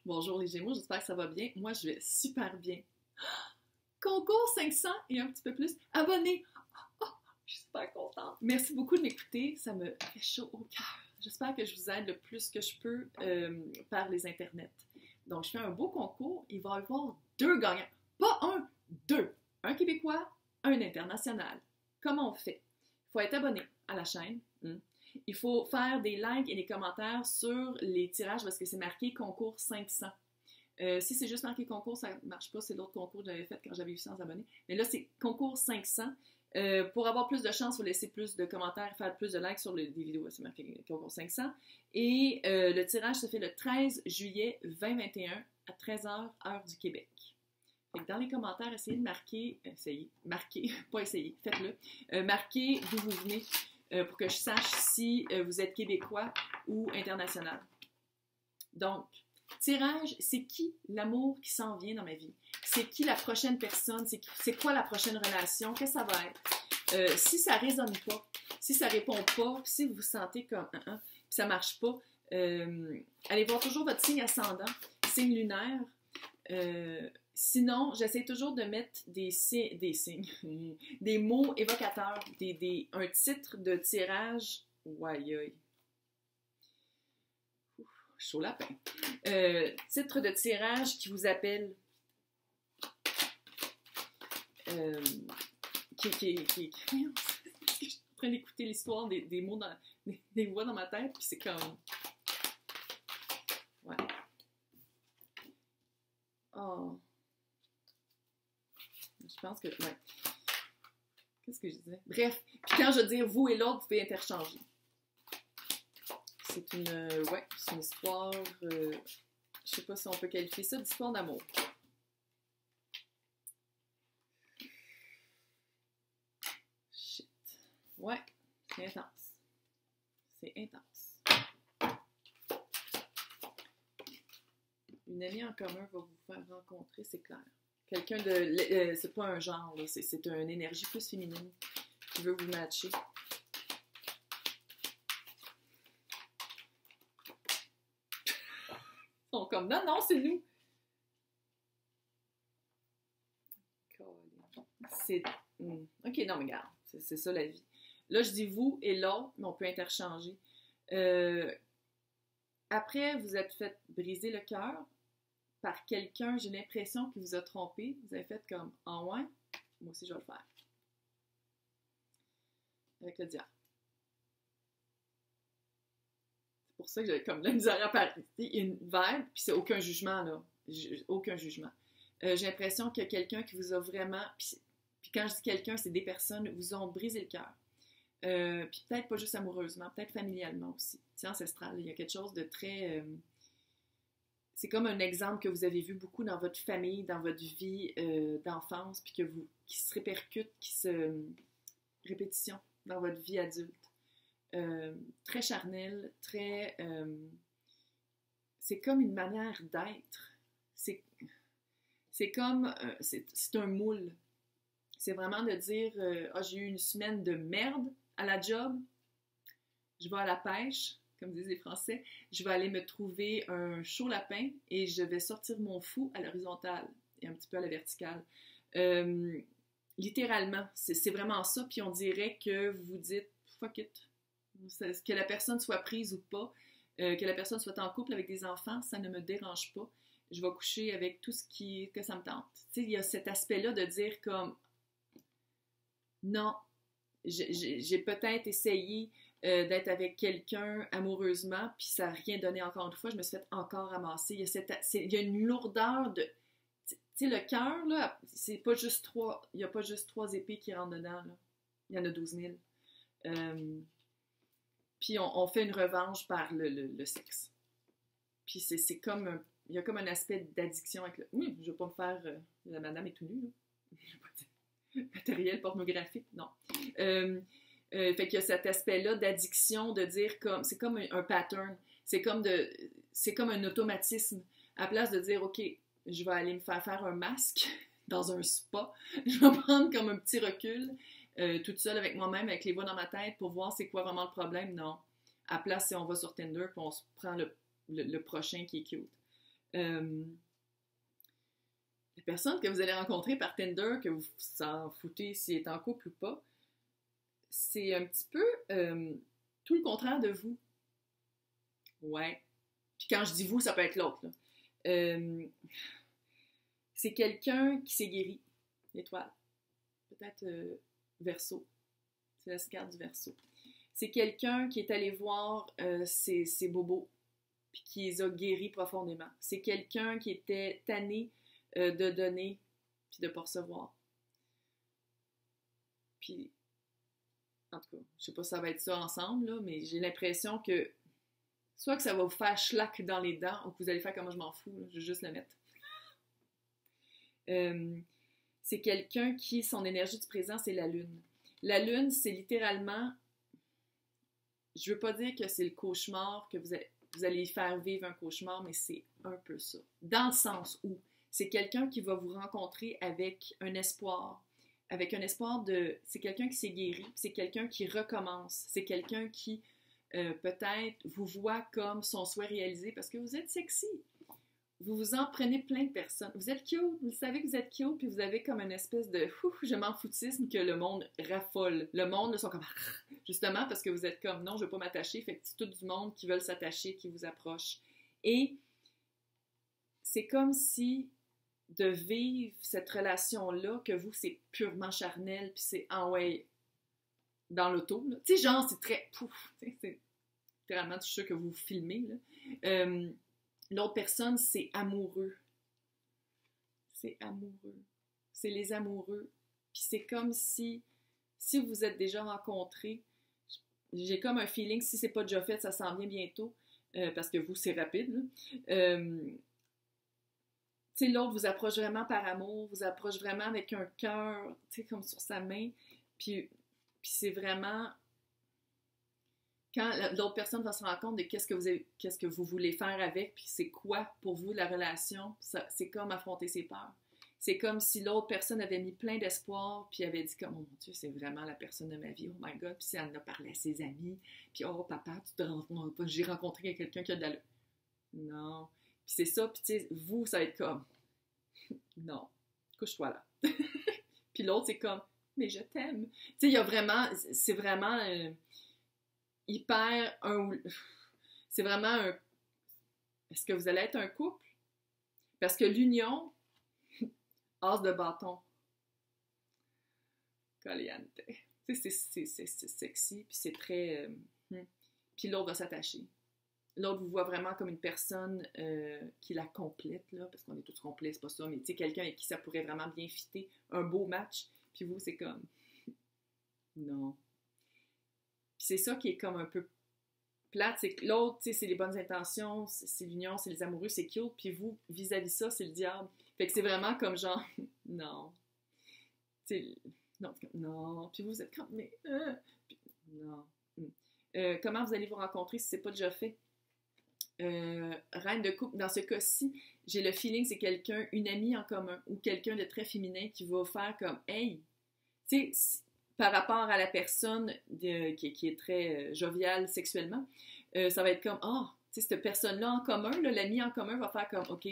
Bonjour les Gémeaux, j'espère que ça va bien. Moi, je vais super bien. Concours 500 et un petit peu plus abonnés. Oh, je suis super contente. Merci beaucoup de m'écouter, ça me fait chaud au cœur. J'espère que je vous aide le plus que je peux par les internets. Donc, je fais un beau concours. Il va y avoir 2 gagnants. Pas un, 2. Un Québécois, un international. Comment on fait? Il faut être abonné à la chaîne. Il faut faire des likes et des commentaires sur les tirages parce que c'est marqué concours 500. Si c'est juste marqué concours, ça ne marche pas. C'est l'autre concours que j'avais fait quand j'avais 800 abonnés. Mais là, c'est concours 500. Pour avoir plus de chance, il faut laisser plus de commentaires, faire plus de likes sur des vidéos. C'est marqué concours 500. Et le tirage se fait le 13 juillet 2021 à 13h, heure du Québec. Fait que dans les commentaires, essayez de marquer, pas essayez, faites-le, marquez d'où vous venez pour que je sache si vous êtes québécois ou international. Donc, tirage, c'est qui l'amour qui s'en vient dans ma vie? C'est qui la prochaine personne? C'est quoi la prochaine relation? Qu'est-ce que ça va être? Si ça ne résonne pas, si ça ne répond pas, si vous vous sentez comme puis ça ne marche pas, allez voir toujours votre signe ascendant, signe lunaire. Sinon, j'essaie toujours de mettre des signes, des mots évocateurs, un titre de tirage. Ouais, chaud lapin. Titre de tirage qui vous appelle. Je suis en train d'écouter l'histoire des mots, des voix dans ma tête, puis c'est comme. Ouais. Oh. Je pense que. Ouais. Qu'est-ce que je disais? Bref, puis quand je dis vous et l'autre, vous pouvez interchanger. C'est une histoire. Je sais pas si on peut qualifier ça d'histoire d'amour. Shit. Ouais, c'est intense. C'est intense. Une amie en commun va vous faire rencontrer, c'est clair. Quelqu'un de... c'est pas un genre, c'est une énergie plus féminine qui veut vous matcher. Ils sont comme, non, c'est nous. C'est... Ok, non, mais regarde, c'est ça la vie. Là, je dis vous et l'autre, mais on peut interchanger. Après, vous êtes fait briser le cœur par quelqu'un, j'ai l'impression qu'il vous a trompé. Vous avez fait comme, ouais, moi aussi je vais le faire. Avec le diable. C'est pour ça que j'avais comme la misère à parler. Il y a une vibe, puis c'est aucun jugement, là. Aucun jugement. J'ai l'impression qu'il y a quelqu'un qui vous a vraiment... Puis quand je dis quelqu'un, c'est des personnes vous ont brisé le cœur. Puis peut-être pas juste amoureusement, peut-être familialement aussi. C'est ancestral. Il y a quelque chose de très... c'est comme un exemple que vous avez vu beaucoup dans votre famille, dans votre vie d'enfance, puis qui se répercute, répétition dans votre vie adulte. Très charnel, très... c'est comme une manière d'être. C'est comme... c'est un moule. C'est vraiment de dire, j'ai eu une semaine de merde à la job, je vais à la pêche, comme disent les Français, je vais aller me trouver un chaud lapin et je vais sortir mon fou à l'horizontale et un petit peu à la verticale. Littéralement, c'est vraiment ça. Puis on dirait que vous dites « fuck it ». Que la personne soit prise ou pas, que la personne soit en couple avec des enfants, ça ne me dérange pas. Je vais coucher avec tout ce que ça me tente. Tu sais, il y a cet aspect-là de dire comme « non, j'ai peut-être essayé d'être avec quelqu'un amoureusement, puis ça n'a rien donné encore une fois, je me suis fait encore ramasser. Il y a une lourdeur de... Tu sais, le cœur, là, c'est pas juste 3... Il n'y a pas juste 3 épées qui rentrent dedans, là. Il y en a 12 000. Puis on fait une revanche par le sexe. Puis c'est comme... il y a comme un aspect d'addiction avec le... Oui, je ne vais pas me faire... la madame est tout nue, là. Je vais pas dire matériel pornographique, non. Fait qu'il y a cet aspect-là d'addiction, de dire comme... C'est comme un pattern. C'est comme un automatisme. À la place de dire, OK, je vais aller me faire un masque dans un spa. Je vais prendre comme un petit recul, toute seule avec moi-même, avec les voix dans ma tête, pour voir c'est quoi vraiment le problème. Non. À la place, on va sur Tinder, puis on se prend le prochain qui est cute. Euh, la personne que vous allez rencontrer par Tinder, que vous s'en foutez s'il est en couple ou pas, c'est un petit peu tout le contraire de vous. Ouais. Puis quand je dis vous, ça peut être l'autre, là. C'est quelqu'un qui s'est guéri, l'étoile. Peut-être Verseau. C'est la carte du Verseau. C'est quelqu'un qui est allé voir ses bobos, puis qui les a guéris profondément. C'est quelqu'un qui était tanné de donner, puis de ne pas recevoir. Puis, en tout cas, je sais pas si ça va être ça ensemble, là, mais j'ai l'impression que soit que ça va vous faire schlack dans les dents, ou que vous allez faire comme moi, je m'en fous, là, je vais juste le mettre. C'est quelqu'un qui, son énergie du présent, c'est la lune. La lune, c'est littéralement, je veux pas dire que c'est le cauchemar, que vous allez faire vivre un cauchemar, mais c'est un peu ça. Dans le sens où c'est quelqu'un qui va vous rencontrer avec un espoir de... C'est quelqu'un qui s'est guéri, c'est quelqu'un qui recommence, c'est quelqu'un qui peut-être vous voit comme son souhait réalisé parce que vous êtes sexy. Vous vous en prenez plein de personnes. Vous êtes cute, vous savez que vous êtes cute, puis vous avez comme une espèce de je m'en foutisme que le monde raffole. Le monde, ils sont comme justement parce que vous êtes comme non, je veux pas m'attacher, fait que c'est tout du monde qui veulent s'attacher, qui vous approche. Et c'est comme si de vivre cette relation-là, que vous, c'est purement charnel, puis c'est ouais, dans l'auto. Tu sais, genre, c'est très pouf, c'est littéralement, je suis sûre que vous filmez, là. L'autre personne, c'est amoureux. C'est amoureux. C'est les amoureux. Puis c'est comme si vous êtes déjà rencontrés, j'ai comme un feeling, si c'est pas déjà fait, ça s'en vient bientôt, parce que vous, c'est rapide. Tu sais, l'autre vous approche vraiment par amour, vous approche vraiment avec un cœur, tu sais, comme sur sa main. Puis c'est vraiment... Quand l'autre personne va se rendre compte de qu'est-ce que vous voulez faire avec, puis c'est quoi pour vous la relation, c'est comme affronter ses peurs. C'est comme si l'autre personne avait mis plein d'espoir, puis avait dit comme, oh mon Dieu, c'est vraiment la personne de ma vie, oh my God, puis elle en a parlé à ses amis, puis oh papa, tu te rends compte pas, j'ai rencontré quelqu'un qui a de l'allure. Non. Puis c'est ça, puis tu sais, vous, ça va être comme, non, couche-toi là. Puis l'autre, c'est comme, mais je t'aime. Tu sais, il y a vraiment, c'est vraiment... hyper c'est vraiment un... Est-ce que vous allez être un couple? Parce que l'union, as de bâton, caliente. Tu sais, c'est sexy, puis c'est très... Puis l'autre va s'attacher. L'autre vous voit vraiment comme une personne qui la complète, là, parce qu'on est tous complets, c'est pas ça, mais tu sais, quelqu'un avec qui ça pourrait vraiment bien fitter, un beau match, puis vous, c'est comme... non. Puis c'est ça qui est comme un peu plate, c'est que l'autre, tu sais, c'est les bonnes intentions, c'est l'union, c'est les amoureux, c'est cute, puis vous, vis-à-vis ça, c'est le diable. Fait que c'est vraiment comme genre, non. Tu sais, non, non. Puis vous êtes comme, mais, puis, non. Comment vous allez vous rencontrer si c'est pas déjà fait? Reine de couple, dans ce cas-ci, j'ai le feeling que c'est quelqu'un, une amie en commun, ou quelqu'un de très féminin qui va faire comme, hey, tu sais, par rapport à la personne qui est très joviale sexuellement, ça va être comme, tu sais, cette personne-là en commun, l'ami en commun va faire comme, OK,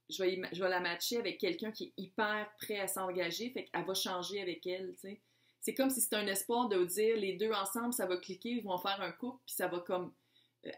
je vais la matcher avec quelqu'un qui est hyper prêt à s'engager, fait qu'elle va changer avec elle, tu sais. C'est comme si c'était un espoir de dire, les deux ensemble, ça va cliquer, ils vont faire un couple, puis ça va comme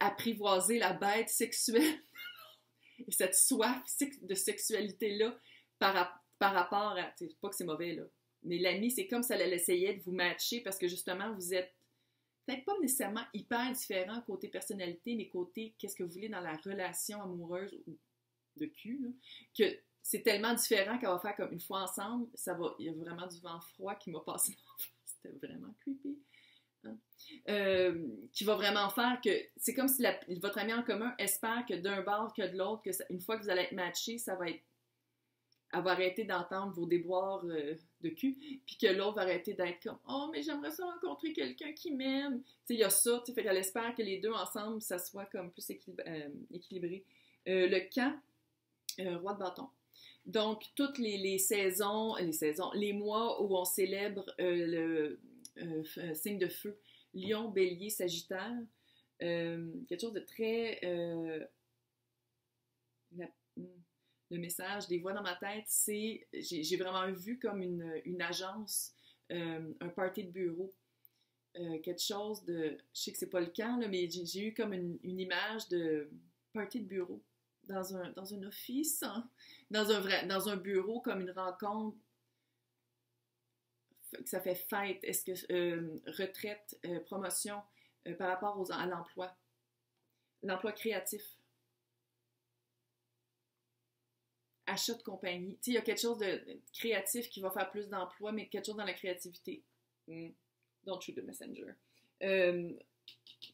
apprivoiser la bête sexuelle et cette soif de sexualité-là par rapport à, tu sais, pas que c'est mauvais, là, mais l'ami, c'est comme si elle essayait de vous matcher parce que justement, vous êtes peut-être pas nécessairement hyper différents côté personnalité, mais côté qu'est-ce que vous voulez dans la relation amoureuse ou de cul, là, que c'est tellement différent qu'elle va faire comme une fois ensemble, il y a vraiment du vent froid qui m'a passé. C'était vraiment creepy. Hein? Qui va vraiment faire que c'est comme si votre ami en commun espère que d'un bord que de l'autre, que une fois que vous allez être matchés, ça va être elle va arrêter d'entendre vos déboires de cul, puis que l'autre va arrêter d'être comme « Oh, mais j'aimerais ça rencontrer quelqu'un qui m'aime! » Tu sais, il y a ça, tu sais, fait qu'elle espère que les deux ensemble, ça soit comme plus équilibré. Le camp, roi de bâton. Donc, toutes les saisons, les mois où on célèbre le signe de feu, Lion, Bélier, Sagittaire, quelque chose de très... Hmm. Le message, des voix dans ma tête, c'est, j'ai vraiment vu comme une agence, un party de bureau, quelque chose de, je sais que c'est pas le cas, là, mais j'ai eu comme une image de party de bureau dans un office, hein, dans un bureau comme une rencontre, que ça fait fête, est-ce que retraite, promotion par rapport à l'emploi créatif, achat de compagnie. Tu sais, il y a quelque chose de créatif qui va faire plus d'emplois, mais quelque chose dans la créativité. Mm. Don't shoot the messenger. Euh,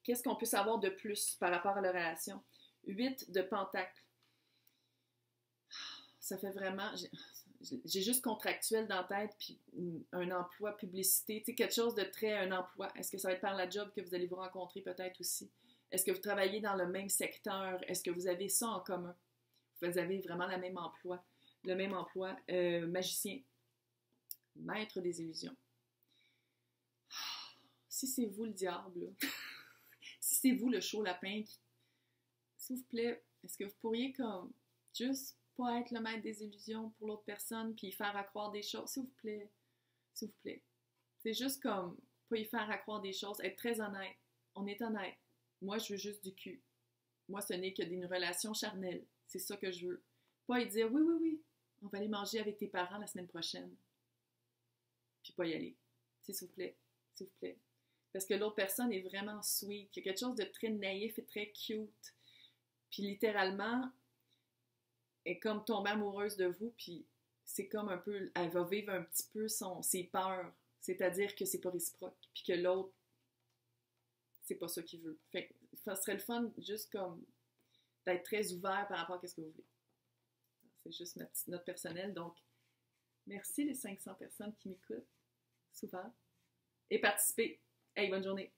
Qu'est-ce qu'on peut savoir de plus par rapport à la relation? 8 de pentacle. Ça fait vraiment... J'ai juste contractuel dans la tête, puis un emploi, publicité, tu sais, quelque chose de très un emploi. Est-ce que ça va être par la job que vous allez vous rencontrer peut-être aussi? Est-ce que vous travaillez dans le même secteur? Est-ce que vous avez ça en commun? Vous avez vraiment le même emploi. Magicien, maître des illusions. Si c'est vous le diable, si c'est vous le chaud lapin, s'il vous plaît, est-ce que vous pourriez comme juste pas être le maître des illusions pour l'autre personne puis y faire accroire des choses, s'il vous plaît, s'il vous plaît. C'est juste comme pas y faire accroire des choses, être très honnête. On est honnête. Moi, je veux juste du cul. Moi, ce n'est que d'une relation charnelle. C'est ça que je veux. Pas y dire oui, oui, oui, on va aller manger avec tes parents la semaine prochaine. Puis pas y aller. S'il vous plaît, s'il vous plaît. Parce que l'autre personne est vraiment sweet. Il y a quelque chose de très naïf et très cute. Puis littéralement, elle est comme tombée amoureuse de vous, puis c'est comme un peu, elle va vivre un petit peu ses peurs. C'est-à-dire que c'est pas réciproque. Puis que l'autre, c'est pas ça qu'il veut. Fait que ça serait le fun juste comme d'être très ouvert par rapport à ce que vous voulez. C'est juste ma petite note personnelle. Donc, merci les 500 personnes qui m'écoutent souvent et participez. Hey, bonne journée!